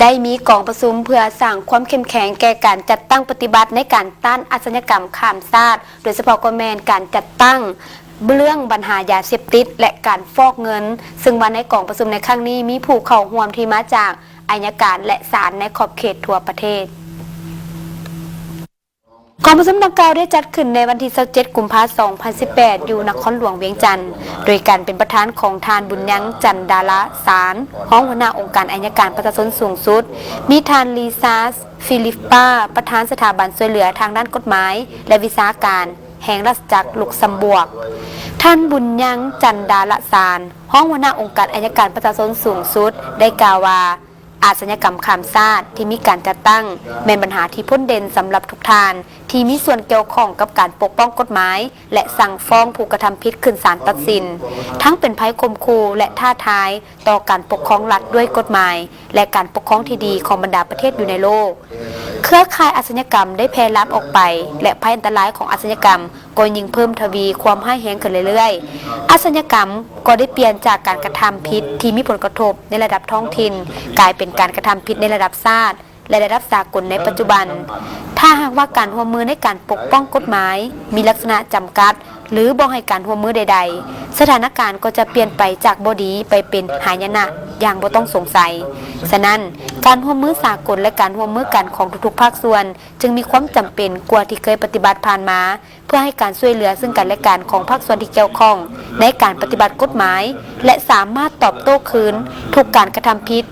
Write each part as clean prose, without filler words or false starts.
ได้มีกองประชุมเพื่อสร้างความเข้มแข็งแก่การจัดตั้งปฏิบัติในการต้านอาชญากรรมข้ามชาติโดยเฉพาะก็แมนการจัดตั้งเรื่องปัญหายาเสพติดและการฟอกเงินซึ่งวันในกองประชุมในครั้งนี้มีผู้เข้าร่วมที่มาจากอัยการและศาลในขอบเขตทั่วประเทศกองประชุมดังกล่าวได้จัดขึ้นในวันที่27 กุมภาพันธ์ 2018 อยู่นครหลวงเวียงจันทร์โดยการเป็นประธานของทานบุญยังจันดาละสารห้องหัวหน้าองค์การอัยการประชาชนสูงสุดมีทานลีซาสฟิลิปปาประธานสถาบันช่วยเหลือทางด้านกฎหมายและวิชาการแห่งราชจักรลุกซัมบวกท่านบุญยังจันดาละสารห้องหัวหน้าองค์การอัยการประชาชนสูงสุดได้กล่าวว่าอาชญากรรมข้ามชาติที่มีการจัดตั้งเป็นปัญหาที่พ้นเด่นสำหรับทุกทานที่มีส่วนเกี่ยวข้องกับการปกป้องกฎหมายและสั่งฟ้องผู้กระทำผิดขึ้นศาลตัดสินทั้งเป็นภัยข่มขู่และท้าทายต่อการปกครองรัฐด้วยกฎหมายและการปกครองที่ดีของบรรดาประเทศอยู่ในโลกเครือข่ายอาชญากรรมได้แพร่ลับออกไปและภัยอันตรายของอาชญากรรมก็ยิ่งเพิ่มทวีความร้ายแรงขึ้นเรื่อยๆอาชญากรรมก็ได้เปลี่ยนจากการกระทำผิดที่มีผลกระทบในระดับท้องถิ่นกลายเป็นการกระทำผิดในระดับชาติและระดับสากลในปัจจุบันถ้าหากว่าการร่วมมือในการปกป้องกฎหมายมีลักษณะจำกัดหรือบ่ให้การร่วมมือใดๆสถานการณ์ก็จะเปลี่ยนไปจากบ่ดีไปเป็นหายนะอย่างบ่ต้องสงสัยฉะนั้นการร่วมมือสากลและการร่วมมือกันของทุกๆภาคส่วนจึงมีความจำเป็นกว่าที่เคยปฏิบัติผ่านมาเพื่อให้การช่วยเหลือซึ่งกันและกันของภาคส่วนที่เกี่ยวข้องในการปฏิบัติกฎหมายและสามารถตอบโต้คืนทุกการกระทำผิด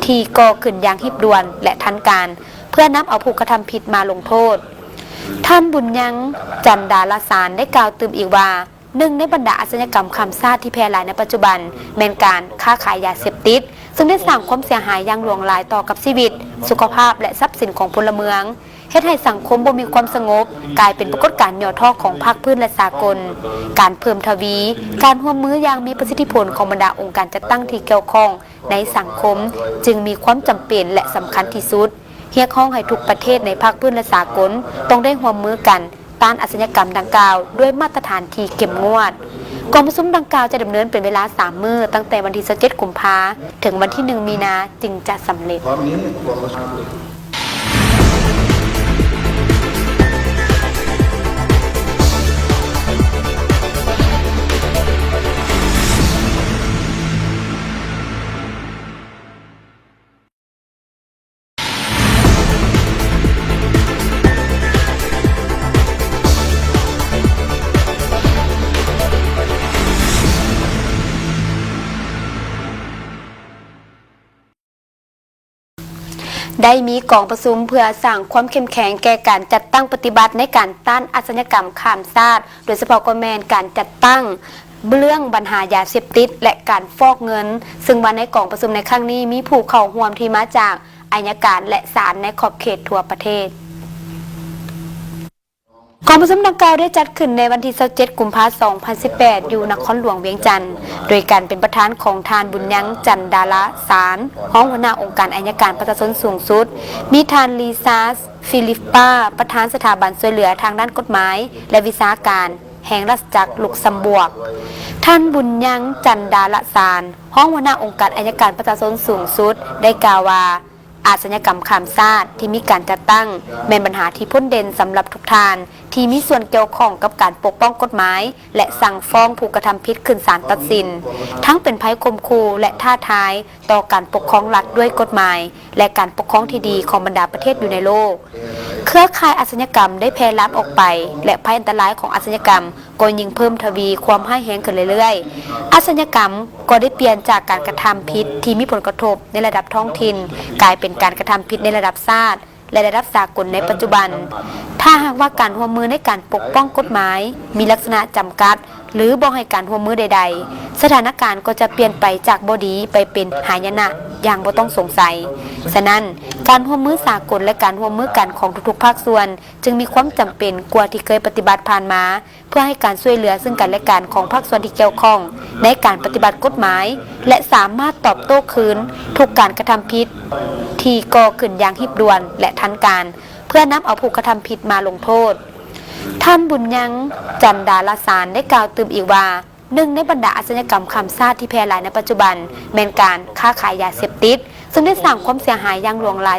ที่ก่อขึ้นอย่างรีบด่วนและทันการเพื่อนำเอาผู้กระทำผิดมาลงโทษท่านบุญยังจันดาลสารได้กล่าวเติมอีกว่าหนึ่งในบรรดาอาชญากรรมข้ามชาติที่แพร่หลายในปัจจุบันแม่นการค้าขายยาเสพติดซึ่งได้สร้างความเสียหายอย่างหลวงหลายต่อกับชีวิตสุขภาพและทรัพย์สินของพลเมืองเฮ็ดให้สังคมบ่มีความสงบกลายเป็นปรากฏการณ์ย่อท้อของภาคพื้นและสากลการเพิ่มทวีการร่วมมืออย่างมีประสิทธิผลของบรรดาองค์การจัดตั้งที่เกี่ยวข้องในสังคมจึงมีความจำเป็นและสำคัญที่สุดเรียกร้องให้ทุกประเทศในภาคพื้นและสากลต้องได้ร่วมมือกันต้านอาชญากรรมดังกล่าวด้วยมาตรฐานที่เข้มงวดกองประชุมดังกล่าวจะดำเนินเป็นเวลา3 มื้อตั้งแต่วันที่27 กุมภาพันธ์ถึงวันที่1 มีนาจึงจะสำเร็จได้มีกองประชุมเพื่อสร้างความเข้มแข็งแก่การจัดตั้งปฏิบัติในการต้านอาชญากรรมข้ามชาติโดยเฉพาะก็แมนการจัดตั้งเรื่องปัญหายาเสพติดและการฟอกเงินซึ่งวันในกองประชุมในครั้งนี้มีผู้เข้าร่วมที่มาจากอัยการและศาลในขอบเขตทั่วประเทศกองประชุมดังกล่าวได้จัดขึ้นในวันที่27 กุมภาพันธ์ 2018 อยู่นครหลวงเวียงจันทร์โดยการเป็นประธานของทานบุญยังจันดาละสารห้องหัวหน้าองค์การอัยการประชาชนสูงสุดมีทานลีซาสฟิลิปปาประธานสถาบันช่วยเหลือทางด้านกฎหมายและวิชาการแห่งราชจักรลุกซัมบวกท่านบุญยังจันดาละสารห้องหัวหน้าองค์การอัยการประชาชนสูงสุดได้กล่าวว่าอาชญากรรมข้ามชาติที่มีการจัดตั้งเป็นปัญหาที่พ้นเด่นสำหรับทุกทานที่มีส่วนเกี่ยวข้องกับการปกป้องกฎหมายและสั่งฟ้องผู้กระทำผิดขึ้นศาลตัดสินทั้งเป็นภัยข่มขู่และท้าทายต่อการปกครองรัฐด้วยกฎหมายและการปกครองที่ดีของบรรดาประเทศอยู่ในโลกเครือข่ายอาชญากรรมได้แพร่ลับออกไปและภัยอันตรายของอาชญากรรมก็ยิ่งเพิ่มทวีความร้ายแรงขึ้นเรื่อยๆอาชญากรรมก็ได้เปลี่ยนจากการกระทำผิดที่มีผลกระทบในระดับท้องถิ่นกลายเป็นการกระทำผิดในระดับชาติและระดับสากลในปัจจุบันถ้าหากว่าการร่วมมือในการปกป้องกฎหมายมีลักษณะจำกัดหรือบ่ให้การร่วมมือใดๆสถานการณ์ก็จะเปลี่ยนไปจากบ่ดีไปเป็นหายนะอย่างบ่ต้องสงสัยฉะนั้นการร่วมมือสากลและการร่วมมือกันของทุกๆภาคส่วนจึงมีความจำเป็นกว่าที่เคยปฏิบัติผ่านมาเพื่อให้การช่วยเหลือซึ่งกันและกันของภาคส่วนที่เกี่ยวข้องในการปฏิบัติกฎหมายและสามารถตอบโต้คืนทุกการกระทำผิดที่ก่อขึ้นอย่างรีบด่วนและทันการเพื่อนำเอาผู้กระทำผิดมาลงโทษท่านบุญยังจันดาลสารได้กล่าวเติมอีกว่าหนึ่งในบรรดาอาชญากรรมข้ามชาติที่แพร่หลายในปัจจุบันแม่นการค้าขายยาเสพติดซึ่ง ซึ่งได้สร้างความเสียหายอย่างหลวงหลาย